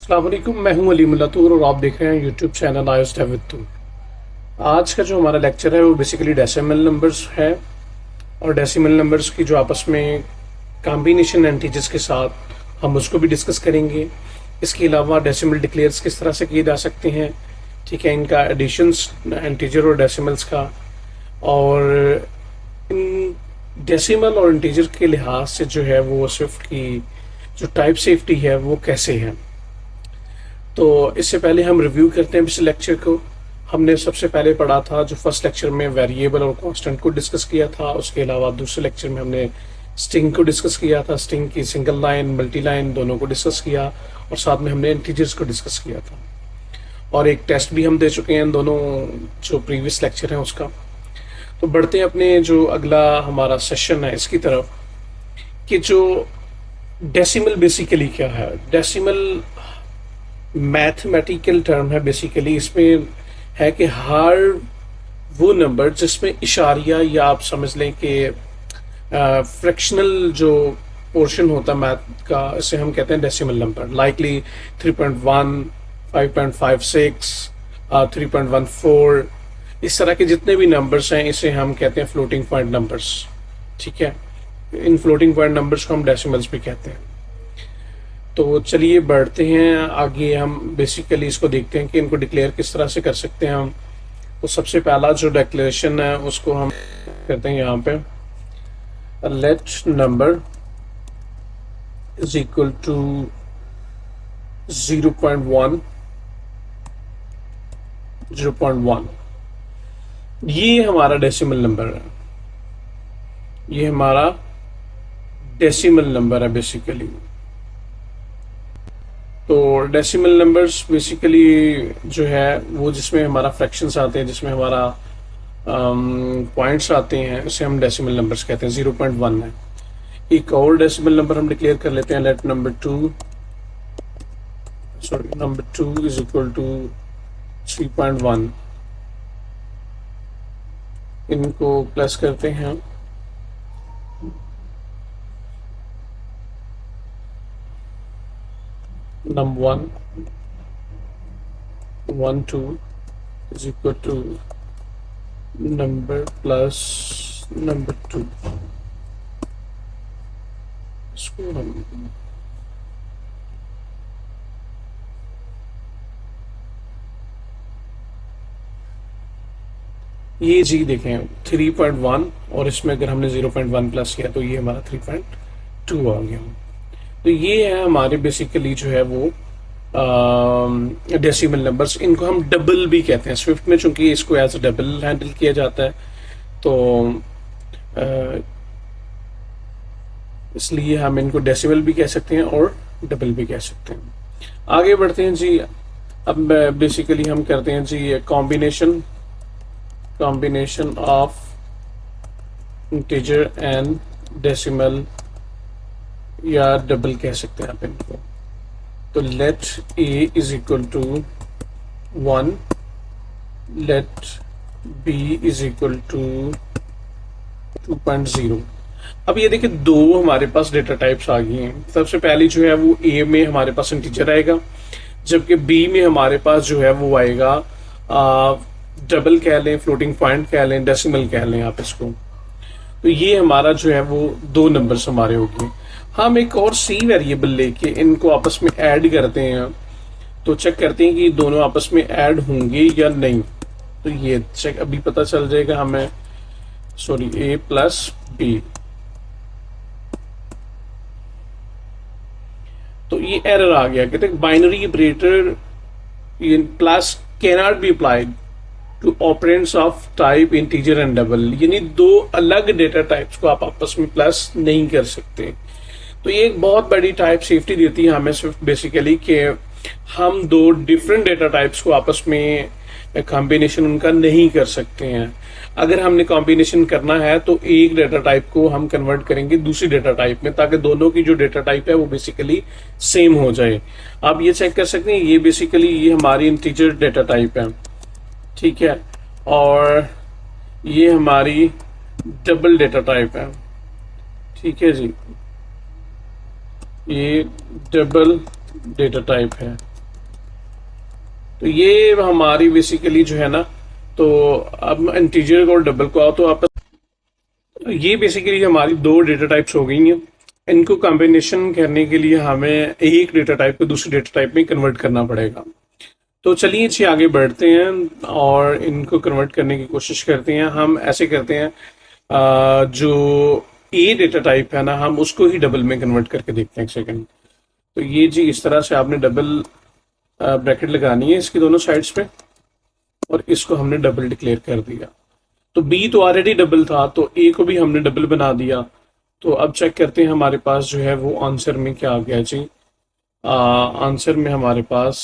अस्सलाम वालेकुम, मैं हूं अली मुल्लातूर और आप देख रहे हैं YouTube channel IS Dev with तुम। आज का जो हमारा लेक्चर है वो बेसिकली डेसिमल नंबर्स है और डेसिमल नंबर्स की जो आपस में कॉम्बिनेशन इंटीजर्स के साथ हम उसको भी डिस्कस करेंगे। इसके अलावा डेसिमल डिक्लेयर्स किस तरह से किए जा सकते हैं, ठीक है, इनका एडिशंस इंटीजर और डेसिमल्स का, और इन डेसिमल और इंटीजर के लिहाज से जो है वो स्विफ्ट की जो टाइप सेफ्टी है वो कैसे है। तो इससे पहले हम रिव्यू करते हैं इस लेक्चर को। हमने सबसे पहले पढ़ा था जो फर्स्ट लेक्चर में वेरिएबल और कांस्टेंट को डिस्कस किया था। उसके अलावा दूसरे लेक्चर में हमने स्ट्रिंग को डिस्कस किया था, स्ट्रिंग की सिंगल लाइन मल्टी लाइन दोनों को डिस्कस किया, और साथ में हमने इंटीजर्स को डिस्कस किया था, और एक टेस्ट भी हम दे चुके हैं दोनों जो प्रीवियस लेक्चर है उसका। तो बढ़ते हैं अपने जो अगला हमारा सेशन है इसकी तरफ, कि जो डेसिमल बेसिकली क्या है। डेसिमल मैथमेटिकल टर्म है, बेसिकली इसमें है कि हर वो नंबर जिसमें इशारिया या आप समझ लें कि फ्रैक्शनल जो पोर्शन होता है मैथ का, इसे हम कहते हैं डेसिमल नंबर। लाइकली 3.1, 5.56, 3.14, इस तरह के जितने भी नंबर्स हैं इसे हम कहते हैं फ्लोटिंग पॉइंट नंबर्स, ठीक है। इन फ्लोटिंग पॉइंट नंबर्स को हम डेसिमल्स भी कहते हैं। तो चलिए बढ़ते हैं आगे, हम बेसिकली इसको देखते हैं कि इनको डिक्लेयर किस तरह से कर सकते हैं हम। तो सबसे पहला जो डिक्लेरेशन है उसको हम करते हैं यहाँ पे, let number is equal to 0.1, 0.1। ये हमारा डेसिमल नंबर है, ये हमारा डेसिमल नंबर है बेसिकली। तो डेसिमल नंबर्स बेसिकली जो है वो जिसमें हमारा फ्रैक्शंस आते हैं, जिसमें हमारा पॉइंट्स आते हैं, उसे हम डेसिमल नंबर्स कहते हैं। 0.1 है। एक और डेसिमल नंबर हम डिक्लेयर कर लेते हैं, let number 2 is equal to 3.1। इनको प्लस करते हैं, number 1 2 is equal to number plus number 2। इसको हम ये जी देखें 3.1, और इसमें अगर हमने 0.1 प्लस किया तो ये हमारा 3.2 आ गया। तो ये है हमारे बेसिकली जो है वो डेसिमल नंबर्स। इनको हम डबल भी कहते हैं स्विफ्ट में, चूंकि इसको एज अ डबल हैंडल किया जाता है, तो इसलिए हम इनको डेसिमल भी कह सकते हैं और डबल भी कह सकते हैं। आगे बढ़ते हैं जी। अब बेसिकली हम करते हैं जी combination of integer and decimal, या डबल कह सकते हैं आप इनको। तो let a is equal to 1, let b is equal to 2.0। अब ये देखिए दो हमारे पास डेटा टाइप्स आ गई हैं। सबसे पहली जो है वो ए में हमारे पास इंटीजर आएगा, जबकि बी में हमारे पास जो है वो आएगा डबल कह लें, फ्लोटिंग पॉइंट कह लें, डेसिमल कह लें आप इसको। तो ये हमारा जो है वो दो नंबर्स हमारे हो गए। हम एक और सी वेरिएबल लेके इनको आपस में ऐड करते हैं, तो चेक करते हैं कि दोनों आपस में ऐड होंगे या नहीं। तो ये चेक अभी पता चल जाएगा हमें, ए प्लस बी। तो ये एरर आ गया, कहते हैं binary operator plus cannot be applied to operands of type integer and double, यानी दो अलग डेटा टाइप्स को आप आपस में प्लस नहीं कर सकते। तो ये एक बहुत बड़ी टाइप सेफ्टी देती है हमें स्विफ्ट बेसिकली, कि हम दो डिफरेंट डेटा टाइप्स को आपस में कॉम्बिनेशन उनका नहीं कर सकते हैं। अगर हमने कॉम्बिनेशन करना है तो एक डेटा टाइप को हम कन्वर्ट करेंगे दूसरी डेटा टाइप में, ताकि दोनों की जो डेटा टाइप है वो बेसिकली सेम हो जाए। आप ये चेक कर सकते हैं, ये बेसिकली ये हमारी इंटीजर डेटा टाइप है, ठीक है, और ये हमारी डबल डेटा टाइप है, ठीक है जी, ये डबल डेटा टाइप है। तो ये हमारी बेसिकली जो है ना, तो अब इंटीजर और डबल को आओ तो आप, ये बेसिकली हमारी दो डेटा टाइप्स हो गई हैं। इनको कॉम्बिनेशन करने के लिए हमें एक डेटा टाइप को दूसरी डेटा टाइप में कन्वर्ट करना पड़ेगा। तो चलिए अच्छी आगे बढ़ते हैं और इनको कन्वर्ट करने की कोशिश करते हैं। हम ऐसे करते हैं, जो ए डेटा टाइप है ना, हम उसको ही डबल में कन्वर्ट करके देखते हैं। एक सेकंड। तो ये जी इस तरह से आपने डबल ब्रैकेट लगानी है इसकी दोनों साइड्स पे, और इसको हमने डबल डिक्लेयर कर दिया। तो बी तो ऑलरेडी डबल था, तो ए को भी हमने डबल बना दिया। तो अब चेक करते हैं हमारे पास जो है वो आंसर में क्या आ गया जी। आंसर में हमारे पास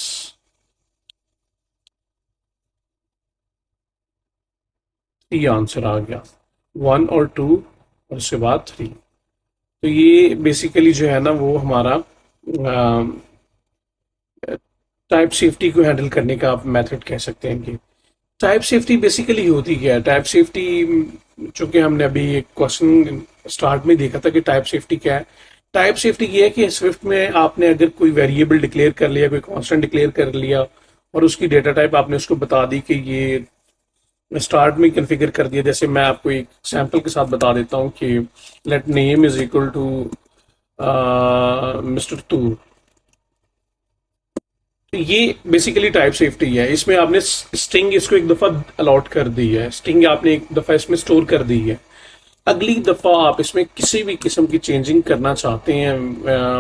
थ्री आंसर आ गया, वन और टू और उसके बाद थ्री। तो ये बेसिकली जो है ना वो हमारा टाइप सेफ्टी को हैंडल करने का आप मेथड कह सकते हैं कि टाइप सेफ्टी बेसिकली होती क्या है। टाइप सेफ्टी, चूंकि हमने अभी एक क्वेश्चन स्टार्ट में देखा था कि टाइप सेफ्टी क्या है। टाइप सेफ्टी ये है कि स्विफ्ट में आपने अगर कोई वेरिएबल डिक्लेयर कर लिया, कोई कांस्टेंट डिक्लेयर कर लिया और उसकी डेटा टाइप आपने उसको बता दी कि ये स्टार्ट में कॉन्फ़िगर कर दिया। जैसे मैं आपको एक सैंपल के साथ बता देता हूँ कि let name is equal to mister Toor. तो ये बेसिकली टाइप सेफ्टी है। इसमें आपने स्ट्रिंग इसको एक दफा अलॉट कर दी है, स्ट्रिंग आपने एक दफा इसमें स्टोर कर दी है। अगली दफा आप इसमें किसी भी किस्म की चेंजिंग करना चाहते हैं,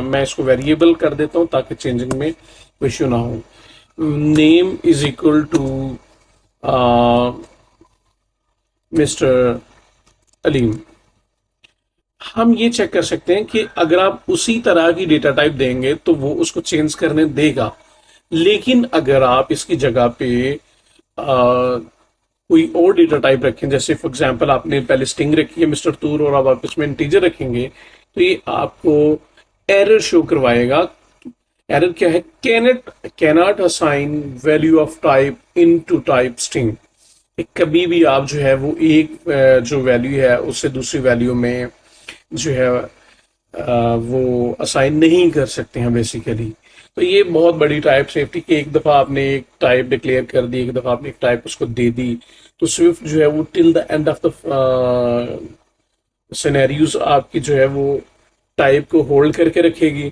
मैं इसको वेरिएबल कर देता हूं ताकि चेंजिंग में इश्यू ना हो। Name is equal to mister Aleem. हम ये चेक कर सकते हैं कि अगर आप उसी तरह की डेटा टाइप देंगे तो वो उसको चेंज करने देगा, लेकिन अगर आप इसकी जगह पे कोई और डेटा टाइप रखें, जैसे फॉर एग्जांपल आपने पहले स्ट्रिंग रखी है मिस्टर तूर और अब आप इसमें इंटीजर रखेंगे, तो ये आपको एरर शो करवाएगा। एरर क्या है? Cannot assign value of type into type string. कभी भी आप जो है वो एक जो वैल्यू है उससे दूसरी वैल्यू में जो है वो असाइन नहीं कर सकते हैं बेसिकली। तो ये बहुत बड़ी टाइप सेफ्टी कि एक दफा आपने एक टाइप डिक्लेयर कर दी, एक दफा आपने एक टाइप उसको दे दी, तो स्विफ्ट जो है वो till the end of the scenarios आपकी जो है वो टाइप को होल्ड करके रखेगी,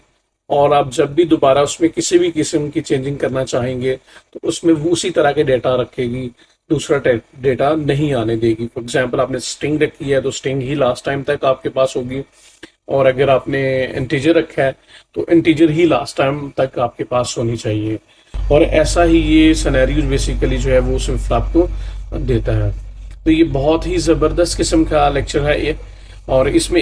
और आप जब भी दोबारा उसमें किसी भी किस्म की चेंजिंग करना चाहेंगे तो उसमें वो उसी तरह के डेटा रखेगी, दूसरा डेटा नहीं आने देगी। फॉर एग्जाम्पल आपने स्ट्रिंग रखी है तो स्ट्रिंग ही लास्ट टाइम तक आपके पास होगी, और अगर आपने इंटीजर रखा है तो इंटीजर ही लास्ट टाइम तक आपके पास होनी चाहिए। और ऐसा ही ये सिनेरियोज बेसिकली जो है वो स्विफ्ट आपको देता है। तो ये बहुत ही ज़बरदस्त किस्म का लेक्चर है ये, और इसमें